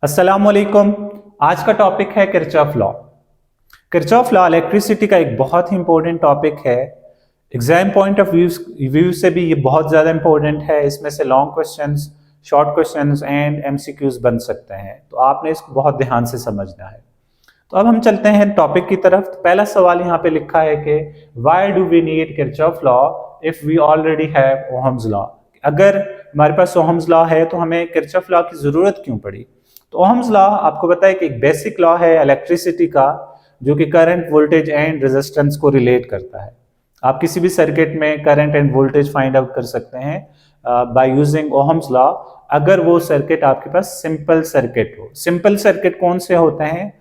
अस्सलाम वालेकुम। आज का टॉपिक है Kirchhoff law. Kirchhoff law electricity का एक बहुत ही इंपॉर्टेंट टॉपिक है। एग्जाम पॉइंट ऑफ व्यू से भी ये बहुत ज़्यादा इंपॉर्टेंट है। इसमें से long questions, short questions and MCQs बन सकते हैं, तो आपने इसको बहुत ध्यान से समझना है। तो अब हम चलते हैं टॉपिक की तरफ। तो पहला सवाल यहाँ पे लिखा है कि why do we need Kirchhoff law if we already have Ohm's law. अगर हमारे पास ओहम्स लॉ है तो हमें किरचॉफ लॉ की जरूरत क्यों पड़ी। तो ओहम्स लॉ आपको पता है कि एक बेसिक लॉ है इलेक्ट्रिसिटी का, जो कि करंट, वोल्टेज एंड रेजिस्टेंस को रिलेट करता है। आप किसी भी सर्किट में current end voltage find out कर सकते हैं बाय यूजिंग ओहम्स लॉ, अगर वो सर्किट आपके पास सिंपल सर्किट हो। सिंपल सर्किट कौन से होते हैं?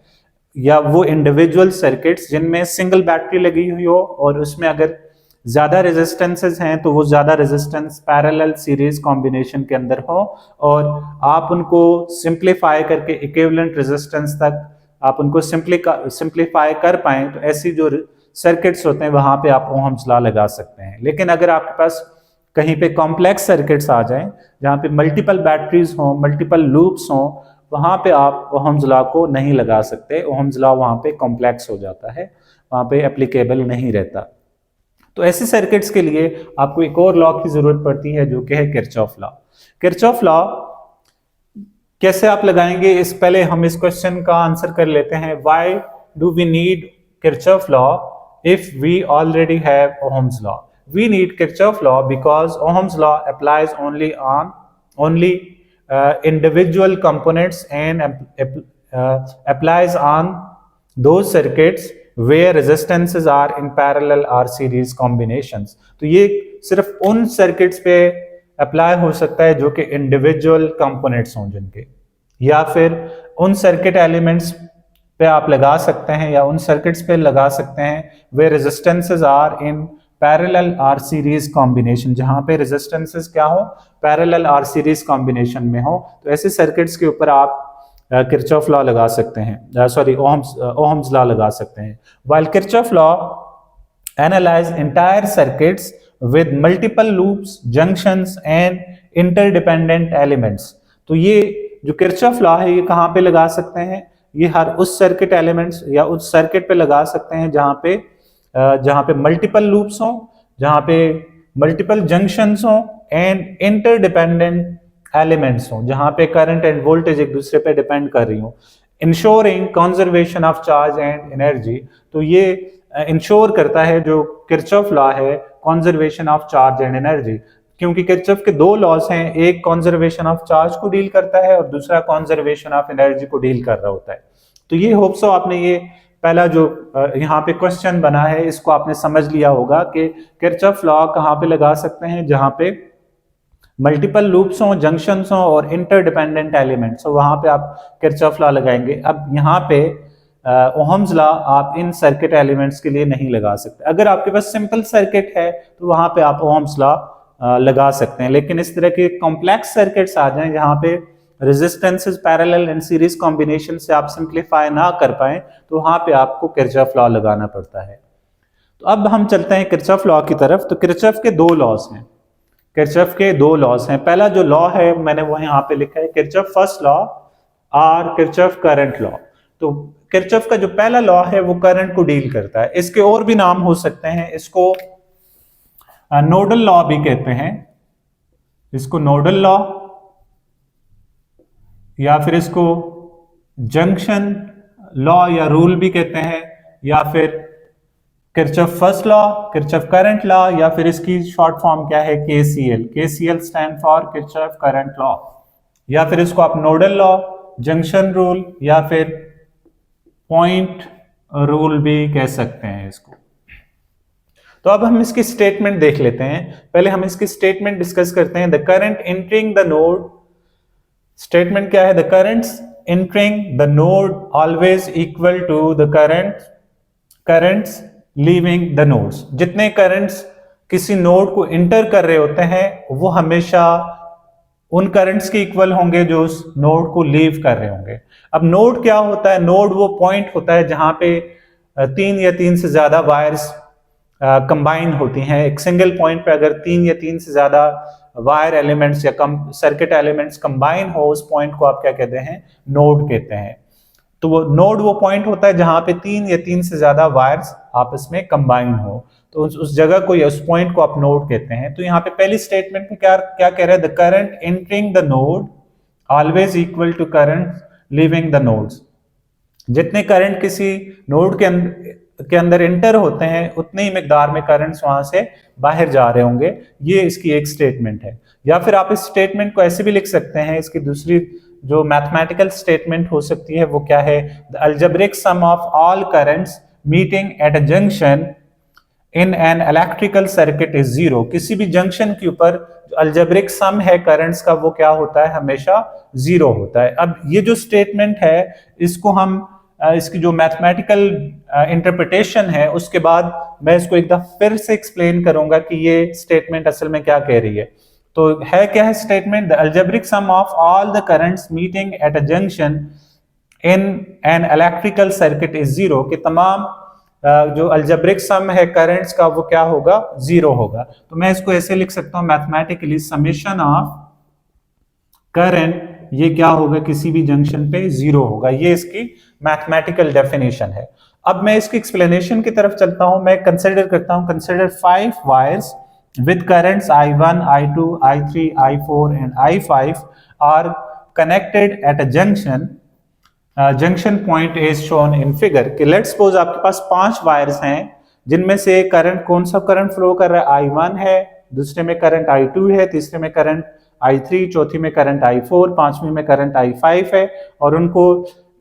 या वो इंडिविजुअल सर्किट्स जिनमें सिंगल बैटरी लगी हुई हो और उसमें अगर ज्यादा रेजिस्टेंसेस हैं तो वो ज्यादा रेजिस्टेंस पैरेलल सीरीज कॉम्बिनेशन के अंदर हो और आप उनको सिंप्लीफाई करके इक्विवेलेंट रेजिस्टेंस तक आप उनको सिंप्लीफाई कर पाएं, तो ऐसी जो सर्किट्स होते हैं वहां पे आप ओहम्स लॉ लगा सकते हैं। लेकिन अगर आपके पास कहीं पे कॉम्प्लेक्स सर्किट्स आ जाएं जहां पे मल्टीपल बैटरीज हो, मल्टीपल लूप्स हो, वहां पे आप ओहम्स लॉ को नहीं लगा सकते। ओहम्स लॉ वहां पे कॉम्प्लेक्स हो जाता है, वहां पे एप्लीकेबल नहीं रहता। तो ऐसे सर्किट्स के लिए आपको एक और लॉ की जरूरत पड़ती है, जो कि है किरचॉफ लॉ। किरचॉफ लॉ कैसे आप लगाएंगे, इस पहले हम इस क्वेश्चन का आंसर कर लेते हैं। Why do we need Kirchhoff law if we already have Ohm's law. We need Kirchhoff law because Ohm's law applies only individual components and applies on those circuits where resistances are in parallel or series combinations। तो ये सिर्फ उन circuits पे apply हो सकता है जो कि इंडिविजुअल कंपोनेंट्स हों जिनके, या फिर उन सर्किट एलिमेंट्स पे आप लगा सकते हैं या उन सर्किट्स पे लगा सकते हैं वे resistances are in parallel or series combination, जहां पे रेजिस्टेंसेस क्या हो, पैरेलल आर सीरीज कॉम्बिनेशन में हो। तो ऐसे सर्किट्स के ऊपर आप किरचॉफ लॉ लगा सकते हैं, सॉरी ओहम्स लॉ लगा सकते हैं। While Kirchhoff law analyse entire circuits with multiple loops, junctions and interdependent elements. तो ये जो किरचॉफ लॉ है ये कहाँ पे लगा सकते हैं? ये हर उस सर्किट एलिमेंट्स या उस सर्किट पे लगा सकते हैं जहां पे मल्टीपल लूप्स हों, जहां पे मल्टीपल जंक्शंस हों एंड इंटरडिपेंडेंट एलिमेंट्स हों, जहां पे करंट एंड वोल्टेज एक दूसरे पे डिपेंड कर रही हो। Ensuring conservation of charge and energy. तो ये इंश्योर करता है जो किरचॉफ लॉ है, conservation of charge and energy, क्योंकि किरचॉफ के दो लॉज हैं, एक कंजर्वेशन ऑफ चार्ज को डील करता है और दूसरा कंजर्वेशन ऑफ एनर्जी को डील कर रहा होता है। तो ये होप सो आपने ये पहला जो यहाँ पे क्वेश्चन बना है इसको आपने समझ लिया होगा कि किरचॉफ लॉ कहाँ पे लगा सकते हैं, जहां पे मल्टीपल लूप्स हों, जंक्शंस हों और इंटरडिपेंडेंट एलिमेंट्स हो, वहां पे आप किरचॉफ लॉ लगाएंगे। अब यहाँ पे ओहम्स लॉ आप इन सर्किट एलिमेंट्स के लिए नहीं लगा सकते। अगर आपके पास सिंपल सर्किट है तो वहां पे आप ओहम्स लॉ लगा सकते हैं, लेकिन इस तरह के कॉम्प्लेक्स सर्किट्स आ जाएं जहां पे resistances parallel and series combination से आप सिंप्लीफाई ना कर पाए, तो वहां पे आपको किरचॉफ लॉ लगाना पड़ता है। तो अब हम चलते हैं किरचॉफ लॉ की तरफ। तो किरचॉफ के दो लॉज हैं, किरचॉफ के दो लॉज हैं। पहला जो लॉ है मैंने वो यहाँ पे लिखा है किरचॉफ फर्स्ट लॉ और किरचॉफ करंट लॉ। तो किरचॉफ का जो पहला लॉ है वो करंट को डील करता है। इसके और भी नाम हो सकते हैं, इसको नोडल लॉ भी कहते हैं, इसको नोडल लॉ, या फिर इसको जंक्शन लॉ या रूल भी कहते हैं, या फिर Kirchhoff first law, Kirchhoff current law, या फिर इसकी शॉर्ट फॉर्म क्या है, KCL. KCL stand for Kirchhoff current law, या फिर इसको आप नोडल लॉ, जंक्शन रूल या फिर पॉइंट रूल भी कह सकते हैं इसको। तो अब हम इसकी स्टेटमेंट देख लेते हैं। पहले हम इसकी स्टेटमेंट डिस्कस करते हैं। The current entering the node, statement क्या है, the currents entering the node always equal to the currents leaving the nodes. जितने करंट्स किसी नोड को इंटर कर रहे होते हैं वो हमेशा उन करंट्स के इक्वल होंगे जो उस नोड को लीव कर रहे होंगे। अब नोड क्या होता है? नोड वो पॉइंट होता है जहां पे तीन या तीन से ज्यादा वायर्स कंबाइन होती हैं। एक सिंगल पॉइंट पे अगर तीन या तीन से ज्यादा वायर एलिमेंट्स या सर्किट एलिमेंट्स कंबाइन हो, उस पॉइंट को आप क्या कहते हैं, नोड कहते हैं। तो वो नोड वो पॉइंट होता है जहां पे 3 या 3 से ज्यादा वायर्स आपस में कंबाइन हो, तो उस जगह को या उस पॉइंट को आप नोड कहते हैं। तो यहाँ पे पहली स्टेटमेंट में क्या क्या कह रहा है, the current entering the node always equal to current leaving the nodes. जितने करंट किसी नोड के अंदर एंटर होते हैं उतने ही मिकदार में करंट्स वहां से बाहर जा रहे होंगे। ये इसकी एक स्टेटमेंट है। या फिर आप इस स्टेटमेंट को ऐसे भी लिख सकते हैं, इसकी दूसरी जो मैथमेटिकल स्टेटमेंट हो सकती है वो क्या है, the algebraic sum of all currents meeting at a junction in an electrical circuit is zero. किसी भी जंक्शन के ऊपर जो अलजेब्रिक सम है करंट्स का वो क्या होता है, हमेशा जीरो होता है। अब ये जो स्टेटमेंट है इसको हम इसकी जो मैथमेटिकल इंटरप्रिटेशन है उसके बाद मैं इसको एक दफा फिर से एक्सप्लेन करूंगा कि ये स्टेटमेंट असल में क्या कह रही है। तो है क्या है statement, the algebraic sum of all the currents meeting at a junction in an electrical circuit is zero, कि तमाम जो अलजेब्रिक सम है करंट्स का वो क्या होगा, जीरो होगा। तो मैं इसको ऐसे लिख सकता हूं मैथमेटिकली, समेशन ऑफ करंट ये क्या होगा, किसी भी जंक्शन पे जीरो होगा। ये इसकी मैथमेटिकल डेफिनेशन है। अब मैं इसकी एक्सप्लेनेशन की तरफ चलता हूं। मैं कंसीडर करता हूं, consider 5 wires with currents I1, I2, I3, I4 and I5 are connected at a junction. Junction point is shown in figure. कि let's suppose आपके पास 5 वायर्स हैं जिनमें से करंट, कौन सा करंट फ्लो कर रहा है, I1 है, दूसरे में करंट I2 है, तीसरे में करंट I3, चौथी में करंट I4, पांचवी में करंट I5 है, और उनको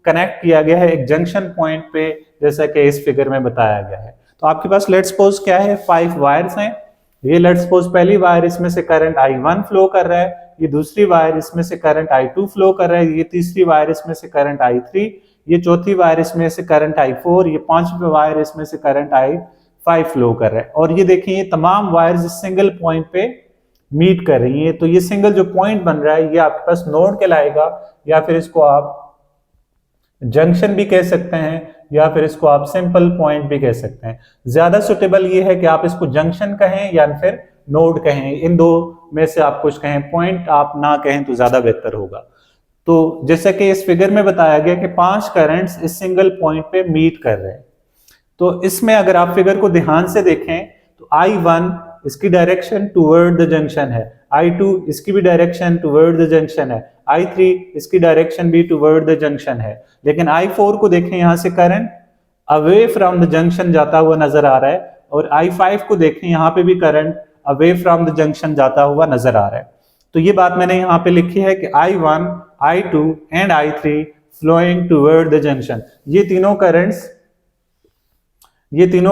कनेक्ट किया गया है एक जंक्शन पॉइंट पे, जैसा कि इस फिगर में बताया गया है। तो आपके पास लेट्स सपोज क्या है, 5 वायर्स हैं। ये लेट्स सपोज पहली वायर इसमें से करंट I1 फ्लो कर रहा है, ये दूसरी वायर इसमें से करंट I2 फ्लो कर रहा है, ये तीसरी वायर इसमें से करंट I3, ये चौथी वायर इसमें से करंट I4, ये पांचवी वायर इसमें से करंट I5 फ्लो कर रहा है। और ये देखिए ये तमाम वायर्स इस सिंगल पॉइंट पे मीट कर रही है। तो ये सिंगल जो पॉइंट बन रहा है ये आपके पास नोड कहलाएगा, या फिर इसको आप जंक्शन भी कह सकते हैं, या फिर इसको आप सिंपल पॉइंट भी कह सकते हैं। ज्यादा सुटेबल ये है कि आप इसको जंक्शन कहें या फिर नोड कहें, इन दो में से आप कुछ कहें, पॉइंट आप ना कहें तो ज्यादा बेहतर होगा। तो जैसा कि इस फिगर में बताया गया कि 5 करंट्स इस सिंगल पॉइंट पे मीट कर रहे हैं। तो इसमें अगर आप फिगर को ध्यान से देखें तो I1 इसकी डायरेक्शन टुवर्ड द जंक्शन है, I2 इसकी भी डायरेक्शन टुवर्ड द जंक्शन है, I3 इसकी डायरेक्शन भी टुवर्ड द जंक्शन है। लेकिन I4 को देखें, यहां से current away from the junction जाता हुआ नजर आ रहा है, और I5 को देखें, यहां पे भी current away from the junction जाता हुआ नजर आ रहा है। तो ये बात मैंने यहाँ पे लिखी है कि I1, I2 and I3 flowing toward the junction. ये तीनों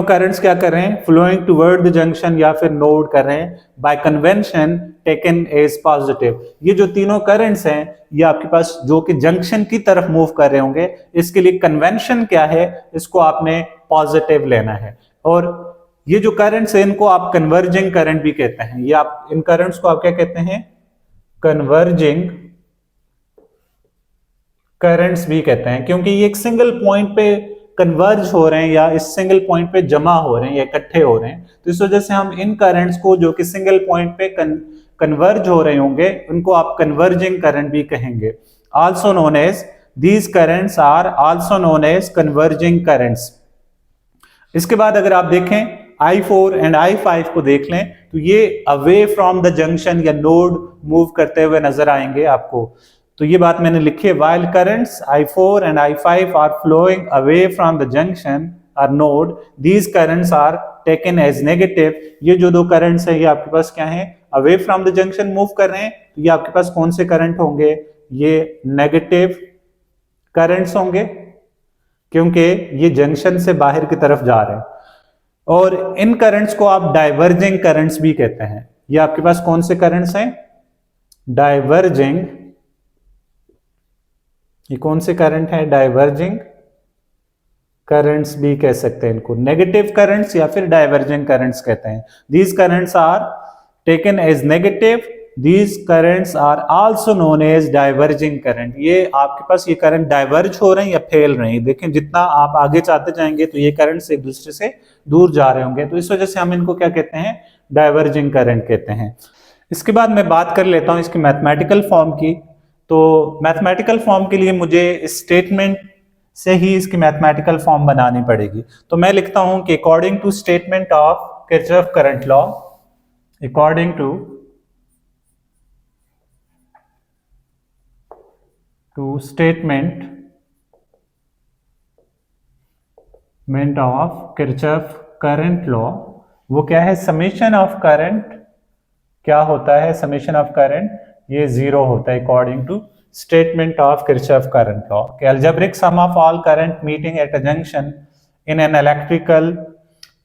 करंट्स क्या कर रहे हैं, फ्लोइंग टुवर्ड द जंक्शन या फिर नोड कर रहे हैं, by convention taken as positive. ये जो तीनों करंट्स हैं ये आपके पास जो कि जंक्शन की तरफ मूव कर रहे होंगे, इसके लिए कन्वेंशन क्या है, इसको आपने पॉजिटिव लेना है। और ये जो करंट्स हैं इनको आप कन्वर्जिंग करंट भी कहते हैं। ये आप इन करंट्स को आप क्या कहते हैं, कन्वर्जिंग करंट्स भी कहते हैं, क्योंकि ये एक सिंगल पॉइंट पे कन्वर्ज हो रहे हैं या इस सिंगल पॉइंट पे जमा हो रहे हैं या इकट्ठे हो रहे हैं। तो इस वजह से हम इन करंट्स को जो कि सिंगल पॉइंट पे कन्वर्ज हो रहे होंगे उनको आप कन्वर्जिंग करंट भी कहेंगे। Also known as, these currents are also known as converging currents. इसके बाद अगर आप देखें I4 एंड I5 को देख लें तो ये अवे फ्रॉम द जंक्शन या नोड मूव करते हुए नजर आएंगे आपको। तो ये बात मैंने लिखी है, while currents I4 and I5 are flowing away from the junction or node, these currents are taken as negative। ये जो दो करंट्स हैं ये आपके पास क्या हैं, away from the junction move कर रहे हैं, तो ये आपके पास कौन से करंट होंगे, ये नेगेटिव करंट्स होंगे, क्योंकि ये जंक्शन से बाहर की तरफ जा रहे हैं। और इन करंट्स को आप डाइवर्जिंग करंट्स भी कहते हैं। ये आपके पास कौन से करंट्स हैं, डाइवर्जिंग, ये कौन से करंट है, डाइवर्जिंग करंट्स भी कह सकते हैं इनको, नेगेटिव करंट्स या फिर डाइवर्जिंग करंट्स कहते हैं। These currents are taken as negative, these currents are also known as diverging current. ये आपके पास ये करंट डाइवर्ज हो रहे हैं या फैल रहे हैं। देखें जितना आप आगे चाहते जाएंगे तो ये करंट्स एक दूसरे से दूर जा रहे होंगे, तो इस वजह से हम इनको क्या कहते हैं, डाइवर्जिंग करंट कहते हैं। इसके बाद मैं बात कर लेता हूं इसकी मैथमेटिकल फॉर्म की। तो मैथमेटिकल फॉर्म के लिए मुझे इस स्टेटमेंट से ही इसकी मैथमेटिकल फॉर्म बनानी पड़ेगी। तो मैं लिखता हूं कि according to statement of Kirchhoff current law, according to statement of Kirchhoff current law, वो क्या है, समेशन ऑफ करंट क्या होता है, समेशन ऑफ करंट ये जीरो होता है according to statement of Kirchhoff current law. Algebraic sum of all current meeting at a junction in an electrical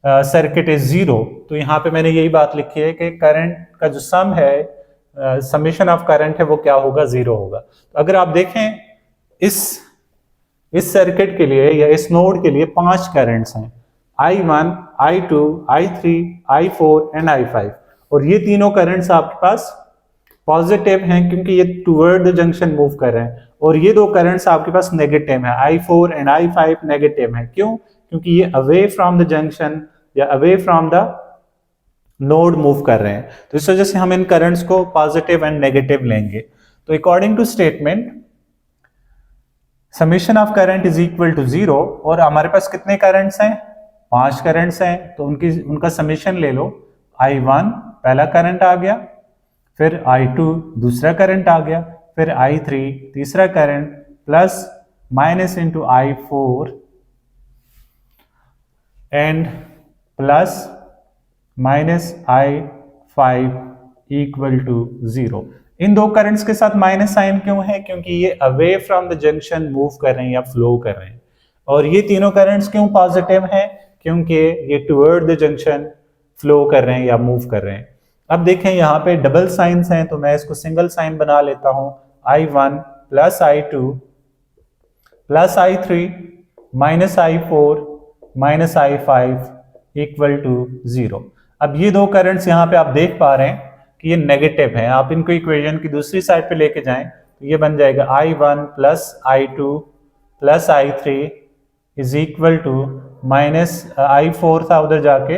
circuit is zero. तो यहाँ पे मैंने यही बात लिखी है कि करंट का जो सम है, समेशन ऑफ करंट है, वो क्या होगा, जीरो होगा। तो अगर आप देखें इस सर्किट के लिए या इस नोड के लिए 5 करंट्स हैं, I1, I2, I3, I4 and I5, और ये तीनों करंट्स आपके पास पॉजिटिव हैं क्योंकि ये टुवर्ड द जंक्शन मूव कर रहे हैं, और ये दो करंट्स आपके पास नेगेटिव हैं, I4 एंड I5 नेगेटिव हैं। क्यों? क्योंकि ये अवे फ्रॉम द जंक्शन या away from the node move कर रहे हैं। तो इस वजह से हम इन करंट्स को पॉजिटिव एंड नेगेटिव लेंगे। तो according to statement summation of current is equal to zero, और हमारे पास कितने करंट्स हैं, 5 करंट्स हैं, तो उनका समेशन ले लो। I1 पहला करंट आ गया, फिर I2 दूसरा करंट आ गया, फिर I3 तीसरा current, plus minus into I4 and plus minus I5 equal to zero. इन दो करंट्स के साथ माइनस साइन क्यों है? क्योंकि ये away from the junction move कर रहे हैं या फ्लो कर रहे हैं। और ये तीनों करंट्स क्यों पॉजिटिव हैं? क्योंकि ये टुवर्ड द जंक्शन फ्लो कर रहे हैं या मूव कर रहे हैं। अब देखें यहाँ पे डबल साइंस हैं, तो मैं इसको सिंगल साइन बना लेता हूं। I1 plus I2 plus I3 minus I4 minus I5 equal to zero. अब ये दो करंट्स यहाँ पे आप देख पा रहे हैं कि ये नेगेटिव है। आप इनको इक्वेशन की दूसरी साइड पे लेके जाएं तो ये बन जाएगा I1 plus I2 plus I3 is equal to minus I4 था उधर जाके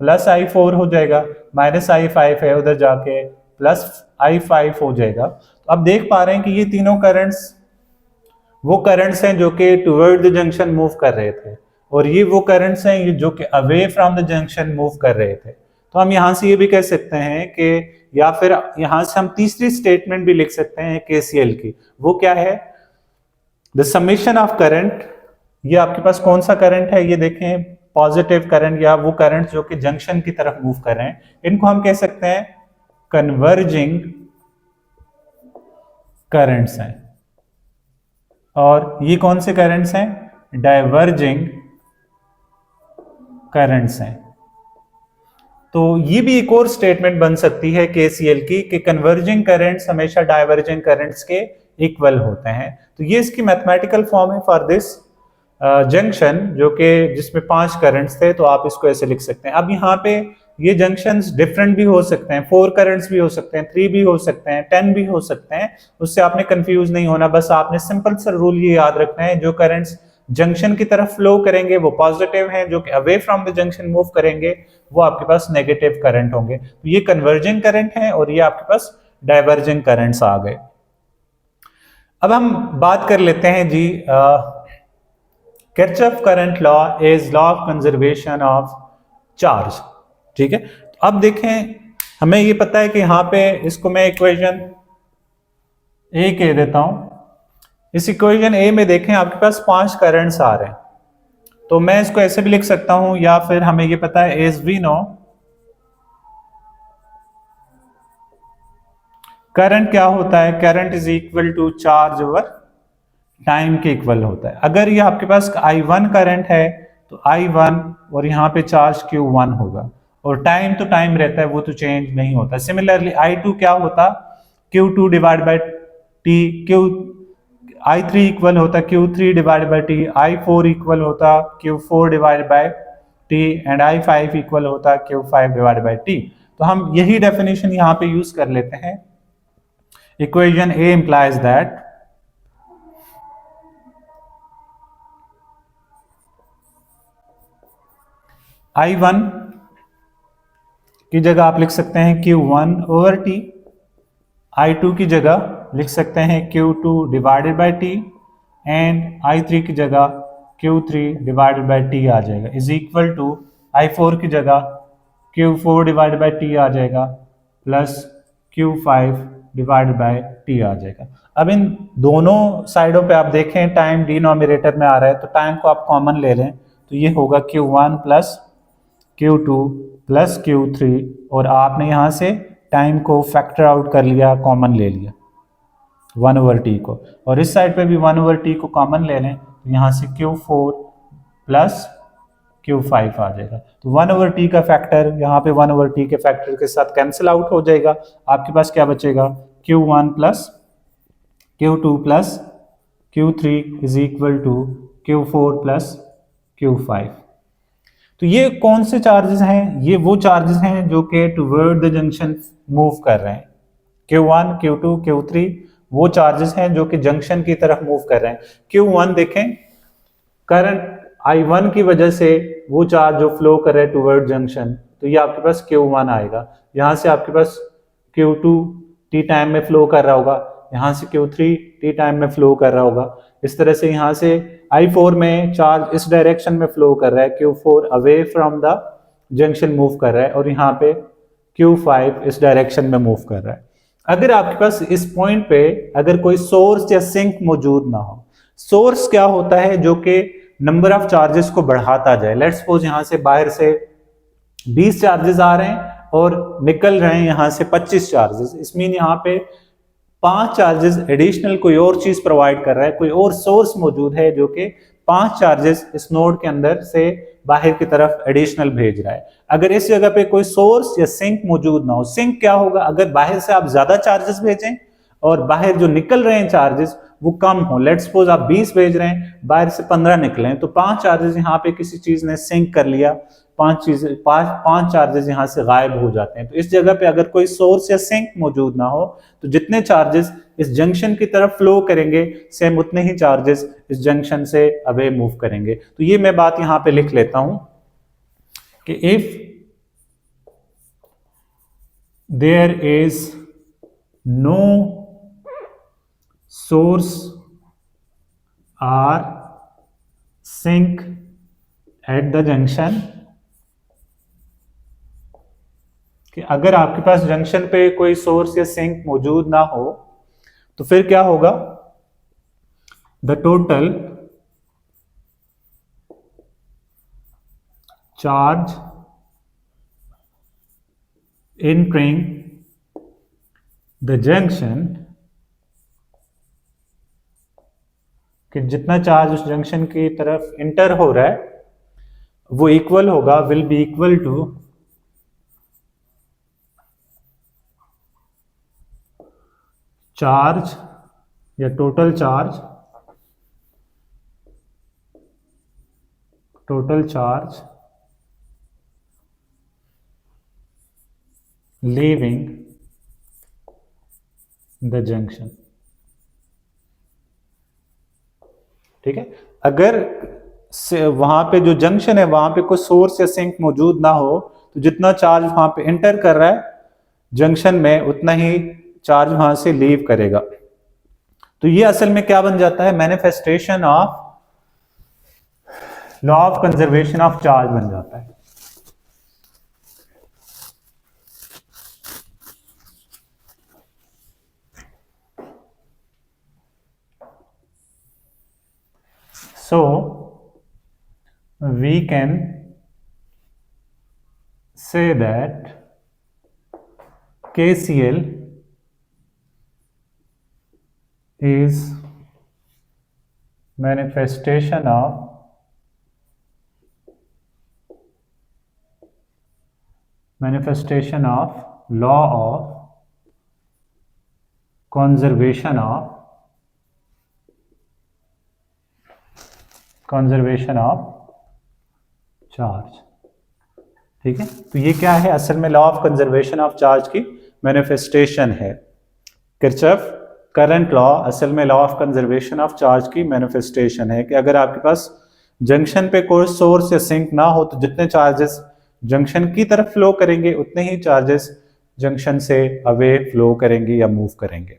प्लस I4 हो जाएगा, माइनस I5 है उधर जाके प्लस I5 हो जाएगा। तो अब देख पा रहे हैं कि ये तीनों करंट्स वो करंट्स हैं जो कि टुवर्ड द जंक्शन मूव कर रहे थे, और ये वो करंट्स हैं जो कि away from the junction move कर रहे थे। तो हम यहां से ये भी कह सकते हैं कि, या फिर यहां से हम तीसरी स्टेटमेंट भी लिख सकते हैं KCL की। वो क्या है? द समेशन ऑफ करंट, ये आपके पास कौन सा करंट है, ये देखें, पॉजिटिव करंट या वो करंट जो कि जंक्शन की तरफ मूव कर रहे हैं, इनको हम कह सकते हैं कन्वर्जिंग करंट्स हैं। और ये कौन से करंट्स हैं? डाइवर्जिंग करंट्स हैं। तो ये भी एक और स्टेटमेंट बन सकती है KCL की कि कन्वर्जिंग करंट्स हमेशा डाइवर्जिंग करंट्स के इक्वल होते हैं। तो ये इसकी मैथमेटिकल फॉर्म है फॉर दिस जंक्शन, जो कि जिसमें 5 करंट्स थे। तो आप इसको ऐसे लिख सकते हैं। अब यहाँ पे ये जंक्शंस डिफरेंट भी हो सकते हैं, 4 करंट्स भी हो सकते हैं, 3 भी हो सकते हैं, 10 भी हो सकते हैं। उससे आपने कंफ्यूज नहीं होना, बस आपने सिंपल सा रूल ये याद रखना है, जो करंट्स जंक्शन की तरफ फ्लो करेंगे वो पॉजिटिव हैं, जो कि away from the junction move करेंगे वो आपके पास नेगेटिव करंट होंगे। तो ये कन्वर्जिंग करंट है और ये आपके पास डाइवर्जिंग करंट्स आ गए। अब हम बात कर लेते हैं जी, Kirchhoff current law is law of conservation of charge. ठीक है, तो अब देखें, हमें ये पता है कि यहां पे इसको मैं इक्वेशन ए कह देता हूं। इस इक्वेशन ए में देखें आपके पास 5 करंट्स आ रहे हैं, तो मैं इसको ऐसे भी लिख सकता हूं, या फिर हमें ये पता है एज वी नो करंट क्या होता है, current is equal to charge over time के इक्वल होता है। अगर ये आपके पास I1 करंट है तो I1 और यहाँ पे चार्ज Q1 होगा, और टाइम तो टाइम रहता है, वो तो चेंज नहीं होता। सिमिलरली I2 क्या होता, Q2 divide by T, I3 equal होता Q3 divide by T, I4 equal होता Q4 divide by T, and I5 equal होता Q5 डिवाइड बाई टी। तो हम यही डेफिनेशन यहाँ पे यूज कर लेते हैं। Equation A implies that I1 की जगह आप लिख सकते हैं Q1/T, I2 की जगह लिख सकते हैं Q2/T एंड I3 की जगह Q3/T आ जाएगा, इज इक्वल टू I4 की जगह Q4/T आ जाएगा प्लस Q5/T आ जाएगा। अब इन दोनों साइडों पे आप देखें टाइम डिनोमिनेटर में आ रहा है, तो टाइम को आप कॉमन ले लें तो ये होगा Q1 plus Q2 plus Q3, और आपने यहाँ से टाइम को फैक्टर आउट कर लिया, कॉमन ले लिया 1/T को, और इस साइड पे भी 1/T को कॉमन ले लें तो यहाँ से Q4 प्लस Q5 आ जाएगा। तो 1/T का फैक्टर यहाँ पे 1/T के फैक्टर के साथ कैंसिल आउट हो जाएगा। आपके पास क्या बचेगा, Q1 plus Q2 plus Q3 is equal to Q4 plus Q5। तो ये कौन से चार्जेस हैं, ये वो चार्जेस हैं जो कि टुवर्ड द जंक्शन मूव कर रहे हैं। Q1, Q2, Q3 वो चार्जेस हैं जो कि जंक्शन की तरफ मूव कर रहे हैं। Q1 देखें, करंट I1 की वजह से वो चार्ज जो फ्लो कर रहे हैं टुवर्ड जंक्शन, तो ये आपके पास Q1 आएगा। यहाँ से आपके पास Q2 T टाइम में फ्लो कर रहा होगा, यहाँ से Q3 T टाइम में फ्लो कर रहा होगा। इस तरह से यहाँ से I4 में चार्ज इस डायरेक्शन में फ्लो कर रहा है, Q4 away from the junction move कर रहा है, और यहाँ पे Q5 इस डायरेक्शन में मूव कर रहा है। अगर आपके पास इस पॉइंट पे अगर कोई सोर्स या सिंक मौजूद ना हो, सोर्स क्या होता है जो कि नंबर ऑफ चार्जेस को बढ़ाता जाए। लेट्स सपोज यहाँ से बाहर से 20 चार्जेस आ रहे हैं और निकल रहे हैं यहाँ से 25 चार्जेस, इस मीन यहाँ पे 5 चार्जेस एडिशनल कोई और चीज प्रोवाइड कर रहा है, कोई और सोर्स मौजूद है जो कि 5 चार्जेस इस नोड के अंदर से बाहर की तरफ एडिशनल भेज रहा है। अगर इस जगह पे कोई सोर्स या सिंक मौजूद ना हो, सिंक क्या होगा, अगर बाहर से आप ज्यादा चार्जेस भेजें और बाहर जो निकल रहे हैं चार्जेस वो कम हो। लेट्स सपोज आप 20 भेज रहे हैं, बाहर से 15 निकले, तो 5 चार्जेस यहाँ पे किसी चीज ने सिंक कर लिया, 5 चार्जेस यहाँ से गायब हो जाते हैं। तो इस जगह पे अगर कोई सोर्स या सिंक मौजूद ना हो तो जितने चार्जेस इस जंक्शन की तरफ फ्लो करेंगे सेम उतने ही चार्जेस इस जंक्शन से अवे मूव करेंगे। तो ये मैं बात यहाँ पे लिख लेता हूं कि if there is no source or sink at the junction, कि अगर आपके पास जंक्शन पे कोई सोर्स या सिंक मौजूद ना हो तो फिर क्या होगा, the total charge entering the junction, कि जितना चार्ज उस जंक्शन की तरफ इंटर हो रहा है वो इक्वल होगा, will be equal to charge या total charge leaving the junction. ठीक है, अगर वहां पे जो जंक्शन है वहां पे कोई सोर्स या सिंक मौजूद ना हो तो जितना चार्ज वहां पे एंटर कर रहा है जंक्शन में उतना ही चार्ज वहां से लीव करेगा। तो ये असल में क्या बन जाता है, manifestation of law of conservation of charge बन जाता है। So we can say that KCL is manifestation of law of conservation of charge. ठीक है, तो ये क्या है, असल में law of conservation of charge की मैनिफेस्टेशन है। किरचॉफ करंट लॉ असल में law of conservation of charge की मैनिफेस्टेशन है कि अगर आपके पास जंक्शन पे कोई सोर्स या सिंक ना हो तो जितने चार्जेस जंक्शन की तरफ फ्लो करेंगे उतने ही चार्जेस जंक्शन से अवे फ्लो करेंगे या मूव करेंगे।